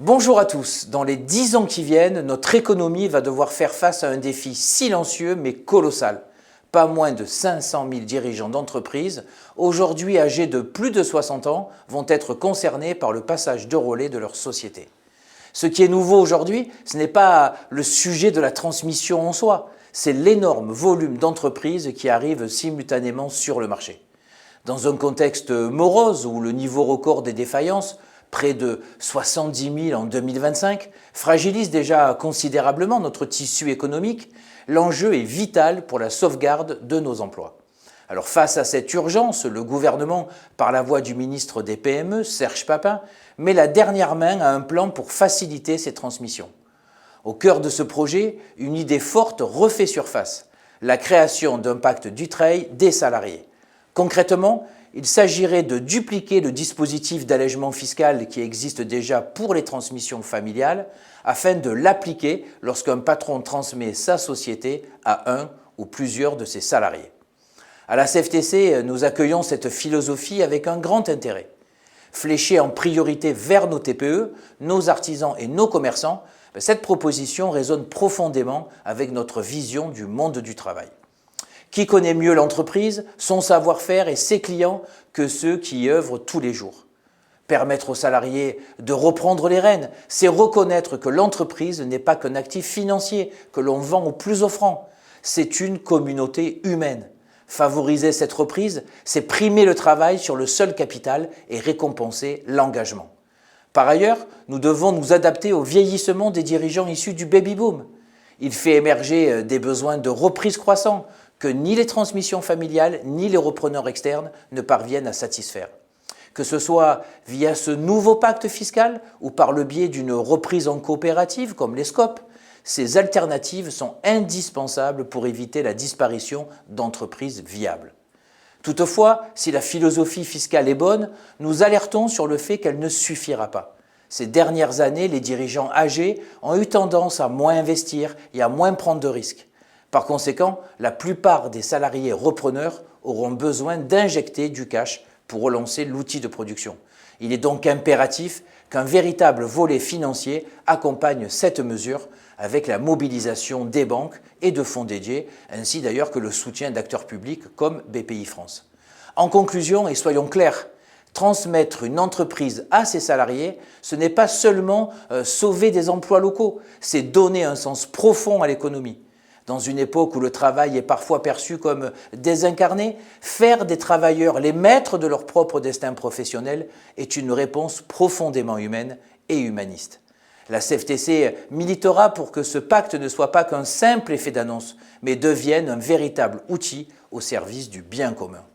Bonjour à tous. Dans les 10 ans qui viennent, notre économie va devoir faire face à un défi silencieux mais colossal. Pas moins de 500 000 dirigeants d'entreprises, aujourd'hui âgés de plus de 60 ans, vont être concernés par le passage de relais de leur société. Ce qui est nouveau aujourd'hui, ce n'est pas le sujet de la transmission en soi, c'est l'énorme volume d'entreprises qui arrivent simultanément sur le marché. Dans un contexte morose où le niveau record des défaillances, près de 70 000 en 2025, fragilise déjà considérablement notre tissu économique, l'enjeu est vital pour la sauvegarde de nos emplois. Alors face à cette urgence, le gouvernement, par la voix du ministre des PME, Serge Papin, met la dernière main à un plan pour faciliter ces transmissions. Au cœur de ce projet, une idée forte refait surface, la création d'un pacte Dutreil des salariés. Concrètement, il s'agirait de dupliquer le dispositif d'allègement fiscal qui existe déjà pour les transmissions familiales afin de l'appliquer lorsqu'un patron transmet sa société à un ou plusieurs de ses salariés. À la CFTC, nous accueillons cette philosophie avec un grand intérêt. Fléchée en priorité vers nos TPE, nos artisans et nos commerçants, cette proposition résonne profondément avec notre vision du monde du travail. Qui connaît mieux l'entreprise, son savoir-faire et ses clients que ceux qui y œuvrent tous les jours? Permettre aux salariés de reprendre les rênes, c'est reconnaître que l'entreprise n'est pas qu'un actif financier que l'on vend au plus offrant. C'est une communauté humaine. Favoriser cette reprise, c'est primer le travail sur le seul capital et récompenser l'engagement. Par ailleurs, nous devons nous adapter au vieillissement des dirigeants issus du baby-boom. Il fait émerger des besoins de reprise croissants que ni les transmissions familiales ni les repreneurs externes ne parviennent à satisfaire. Que ce soit via ce nouveau pacte fiscal ou par le biais d'une reprise en coopérative comme les SCOP, ces alternatives sont indispensables pour éviter la disparition d'entreprises viables. Toutefois, si la philosophie fiscale est bonne, nous alertons sur le fait qu'elle ne suffira pas. Ces dernières années, les dirigeants âgés ont eu tendance à moins investir et à moins prendre de risques. Par conséquent, la plupart des salariés repreneurs auront besoin d'injecter du cash pour relancer l'outil de production. Il est donc impératif qu'un véritable volet financier accompagne cette mesure avec la mobilisation des banques et de fonds dédiés, ainsi d'ailleurs que le soutien d'acteurs publics comme BPI France. En conclusion, et soyons clairs, transmettre une entreprise à ses salariés, ce n'est pas seulement sauver des emplois locaux, c'est donner un sens profond à l'économie. Dans une époque où le travail est parfois perçu comme désincarné, faire des travailleurs les maîtres de leur propre destin professionnel est une réponse profondément humaine et humaniste. La CFTC militera pour que ce pacte ne soit pas qu'un simple effet d'annonce, mais devienne un véritable outil au service du bien commun.